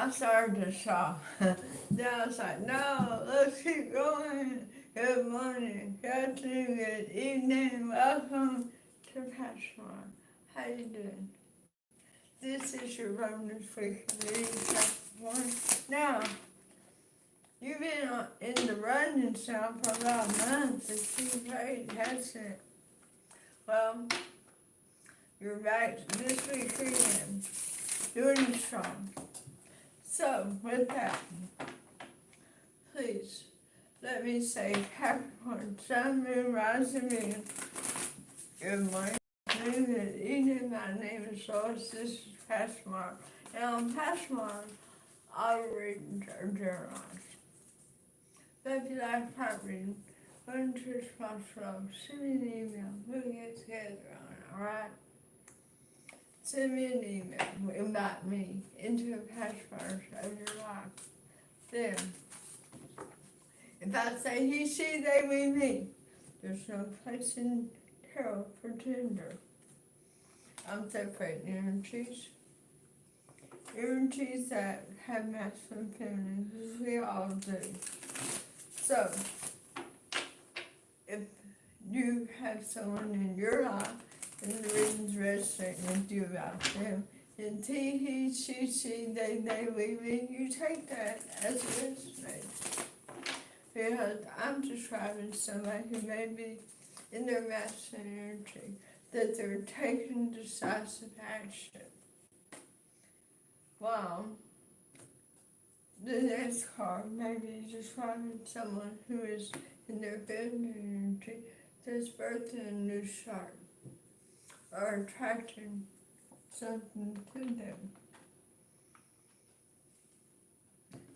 I started to shop. Then I was like, no, let's keep going. Good morning, good afternoon, good evening. Welcome to PassionWater. How you doing? This is your bonus week reading Capricorn. Now, you've been in the running now for about a month. It's great, hasn't it? Well, you're back this week again, doing strong. So, with that, please let me say Capricorn, Sun, Moon, Rising, Moon. Good morning, good evening. My name is Lois. This is PassionWater. And on PassionWater, all readings are generalized. But if you like part reading, go into response below. Send me an email. We'll get together on it, alright? Send me an email about me into a PassionWater of your life. Then, if I say he, she, they, we, me, there's no place in tarot for gender. I'm separating energies that have masculine and feminine, as we all do. So, if you have someone in your life and the readings resonating with you about them, then he, she, they, we, you take that as it resonates. Because I'm describing somebody who may be in their masculine energy, that they're taking decisive action. Well, the next card may be describing someone who is in their feminine energy that's birthing a new start or attracting something to them.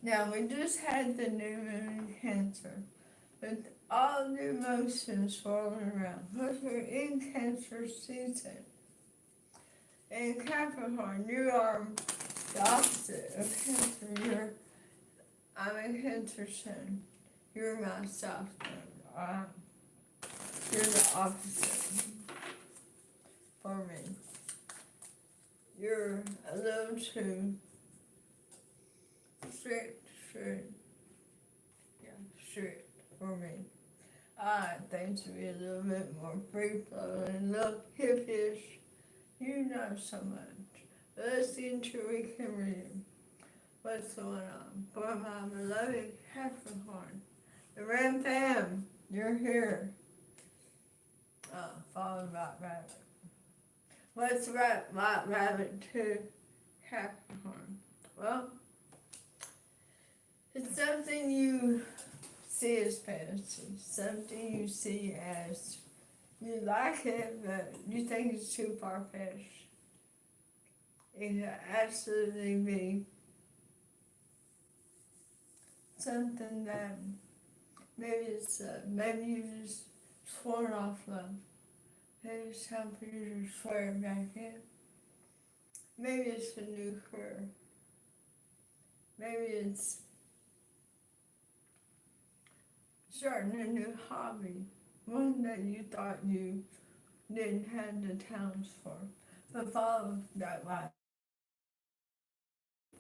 Now, we just had the new moon in Cancer, with all the emotions swirling around, because we're in Cancer season. In Capricorn, you are the opposite of Cancer. I'm a Cancer sun. You're my South Node. You're the opposite for me. You're a little too strict for me. I like things to be a little bit more free flowing and look hippish. You know so much. Let's get into your weekend reading. What's going on? For my beloved Capricorn. The Ram Fam, you're here. Followed by Rabbit. What's right Rabbit to Capricorn? Well, it's something you see as fantasy, something you see as you like it, but you think it's too far-fetched. It could absolutely be something that maybe you just sworn off love. Maybe it's time for you to swear it back in. Maybe it's a new career. Maybe it's starting a new hobby, one that you thought you didn't have the talents for, but follow that life.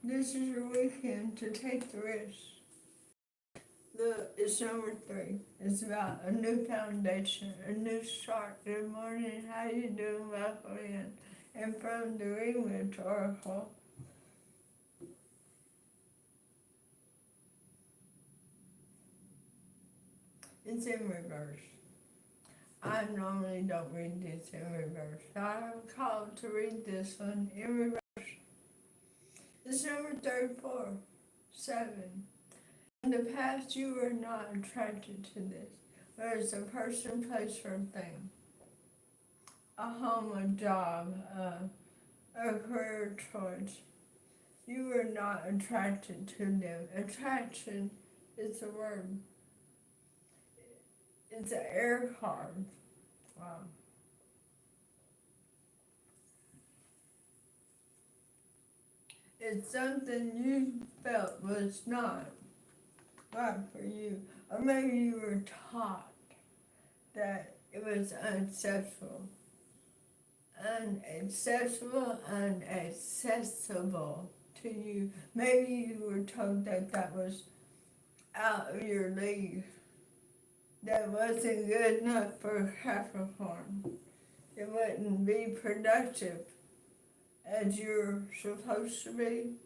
This is your weekend to take the risk. It's number 3. It's about a new foundation, a new start. Good morning, how you doing? Welcome in. And from the Greenwich Oracle, it's in reverse. I normally don't read this in reverse. I am called to read this one in reverse. It's number 34, 7. In the past, you were not attracted to this, whether it's a person, place, or thing. A home, a job, a career choice. You were not attracted to them. Attraction is a word. It's an air card. Wow. It's something you felt was not right for you. Or maybe you were taught that it was unacceptable. Unaccessible to to you. Maybe you were told that that was out of your league. That wasn't good enough for Capricorn. It wouldn't be productive as you're supposed to be,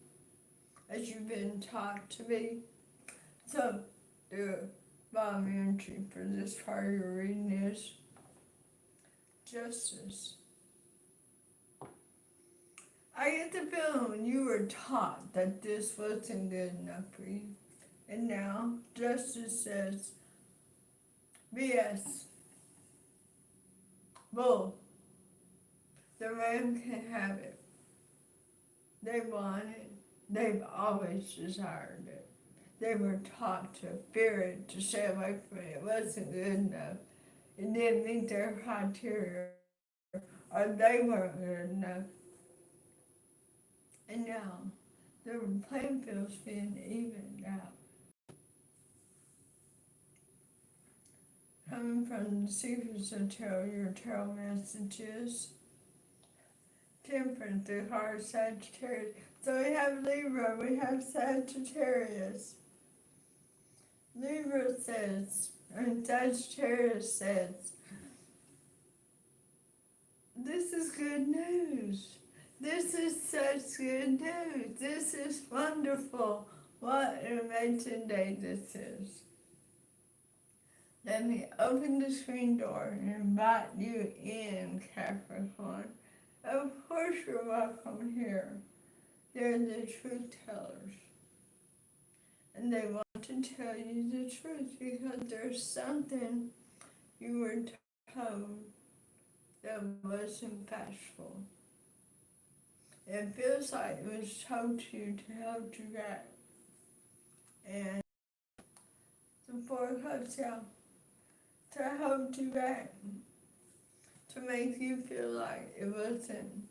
as you've been taught to be. So the bottom entry for this part of your reading is justice. I get the feeling you were taught that this wasn't good enough for you. And now justice says, BS. Bull. The man can have it. They want it. They've always desired it. They were taught to fear it, to stay away from it. It wasn't good enough. It didn't meet their criteria, or they weren't good enough. And now, the playing field's being evened out. Coming from the secrets of tarot, your tarot messages. Temperance, the card Sagittarius. So we have Libra, we have Sagittarius. Libra says, and Sagittarius says, this is good news. This is such good news. This is wonderful. What an amazing day this is. Let me open the screen door and invite you in, Capricorn. Of course you're welcome here. They're the truth tellers. And they want to tell you the truth because there's something you were told that wasn't factual. It feels like it was told to you to hold you back. And the Four of Cups out to hold you back, to make you feel like it wasn't,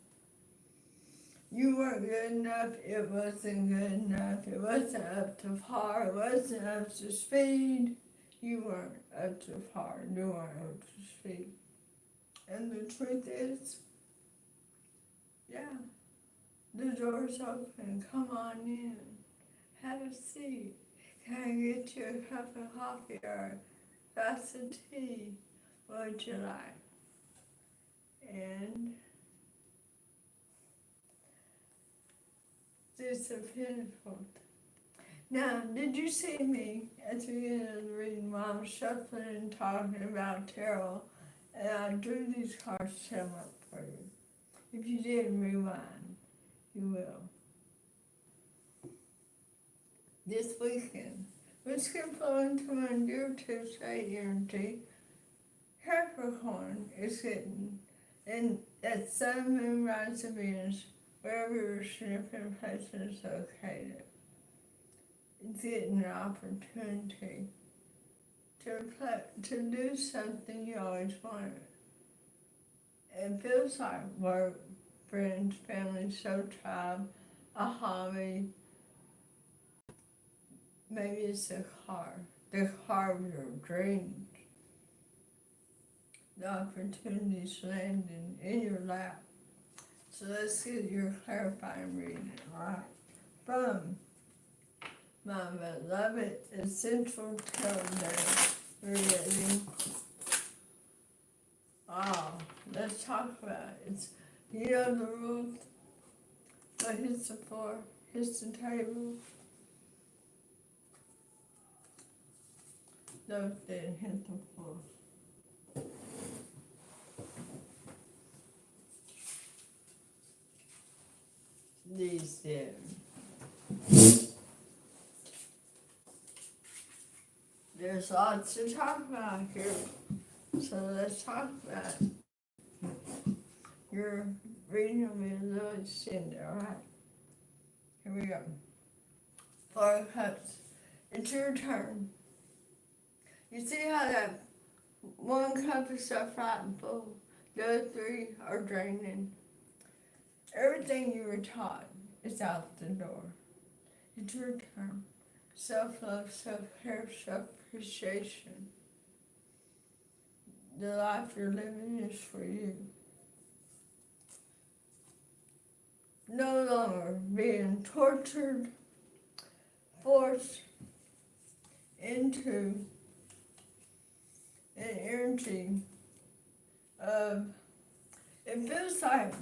you weren't good enough, it wasn't good enough, it wasn't up to par, it wasn't up to speed, you weren't up to par, you weren't up to speed. And the truth is, yeah, the door's open, come on in, have a seat, can I get you a cup of coffee or a glass of tea, what would you like? And this is Pentacles. Now, did you see me at the beginning of the reading while I was shuffling and talking about tarot? And I drew these cards to come up for you. If you didn't rewind, you will. This weekend, which can flow into my dear Tuesday energy, Capricorn is getting, and that Sun, Moon, Rise, and Venus, wherever your significant place is located, it's getting an opportunity to do something you always wanted. It feels like work, friends, family, soul tribe, a hobby. Maybe it's the car of your dreams. The opportunities landing in your lap. So let's get your clarifying reading, all right? From my beloved essential tarot deck reading. Oh, let's talk about it. You know the rules. What hits the floor, hits the table. Those didn't hit the floor. These did. There's lots to talk about here. So let's talk about it. Your reading will be a little extended, alright? Here we go. Four of Cups. It's your turn. You see how that one cup is so flat and full, the other three are draining. Everything you were taught is out the door. It's your turn. Self-love, self-care, self-appreciation. The life you're living is for you. no longer being tortured, forced into an energy of, it feels like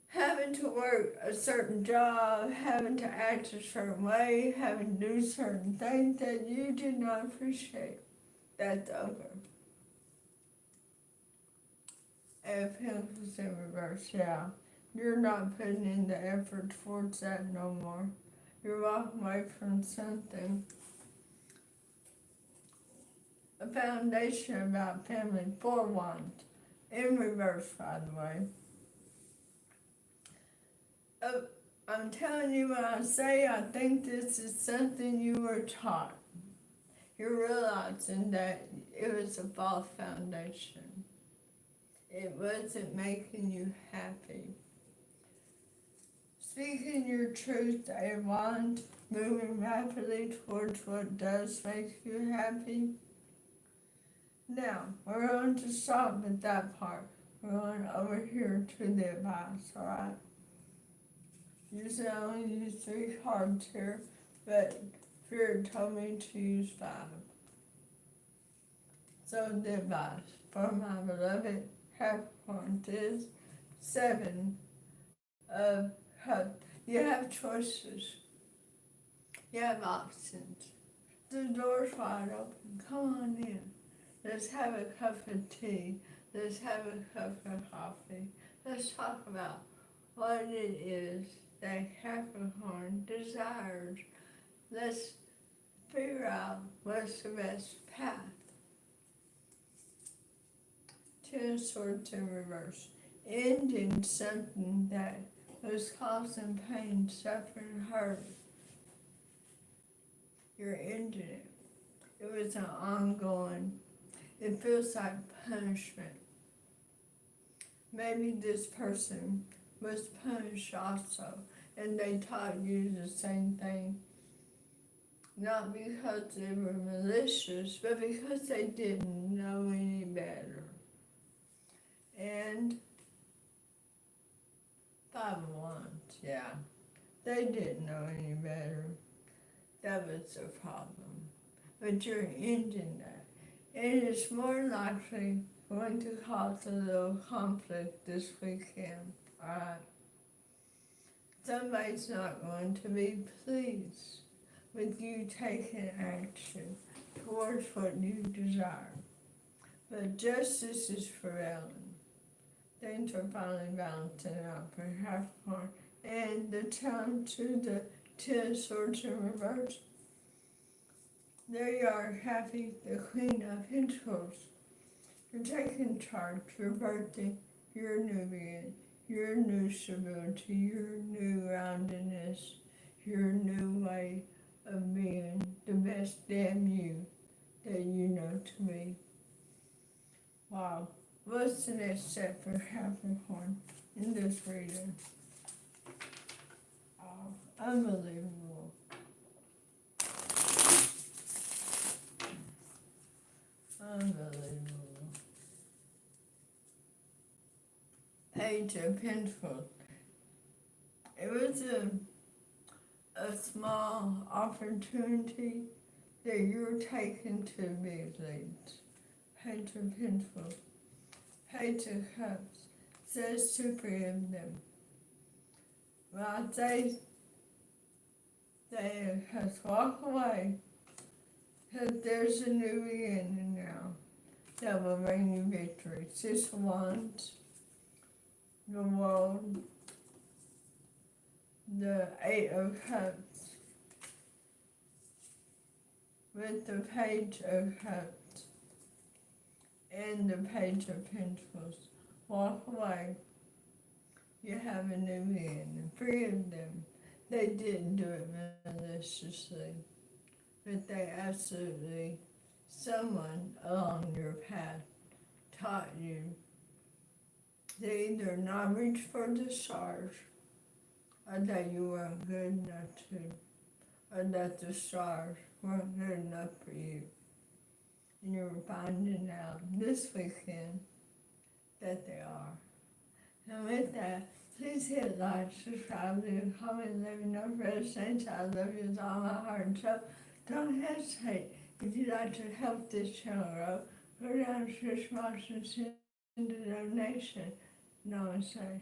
having to work a certain job, having to act a certain way, having to do certain things that you did not appreciate. That's over. If Pentacles in reverse, yeah. You're not putting in the effort towards that no more. You're walking away from something. A foundation about family, 4 wands. In reverse, by the way. I'm telling you when I say I think this is something you were taught. You're realizing that it was a false foundation. It wasn't making you happy. Speaking your truth, a wand, moving rapidly towards what does make you happy. Now, we're going to stop at that part. We're going over here to the advice, alright? Usually I only use 3 cards here, but Spirit told me to use 5. So the advice for my beloved Capricorn is 7 of Cups. You have choices. You have options. The door's wide open. Come on in. Let's have a cup of tea. Let's have a cup of coffee. Let's talk about what it is that Capricorn desires. Let's figure out what's the best path. 10 of Swords in reverse. Ending something that was causing pain, suffering, hurt. You're ending it. It was an ongoing. It feels like punishment. Maybe this person was punished also, and they taught you the same thing. Not because they were malicious, but because they didn't know any better. And 5 of Wands, yeah. They didn't know any better. That was the problem. But you're ending that. And it's more likely going to cause a little conflict this weekend, alright? Somebody's not going to be pleased with you taking action towards what you desire. But justice is prevailing. Things are finally balancing out for Capricorn. And the time to the 10 of Swords in reverse. There you are, happy, the Queen of Pentacles. You're taking charge, your birthday, your new beginning, your new stability, your new roundedness, your new way of being the best damn you that you know to be. Wow. What's the next step for Capricorn in this reading? Oh, unbelievable. Unbelievable. Page of Pentacles. It was a small opportunity that you're taking to big leads. Page of Pentacles. Page of Cups says to forgive them. When I say they have to walk away, because there's a new beginning now that will bring you victory. 6 of Wands, the World, the 8 of Cups, with the Page of Cups and the Page of Pentacles. Walk away. You have a new beginning. Forgive them. They didn't do it maliciously, but they absolutely, someone along your path taught you to either not reach for the stars, or that you weren't good enough to, or that the stars weren't good enough for you. And you're finding out this weekend that they are. And with that, Please hit like, subscribe, leave a comment, let me know for the saints. I love you with all my heart and soul. Don't hesitate. If you'd like to help this channel grow, go down to the description box and send a donation. Namaste.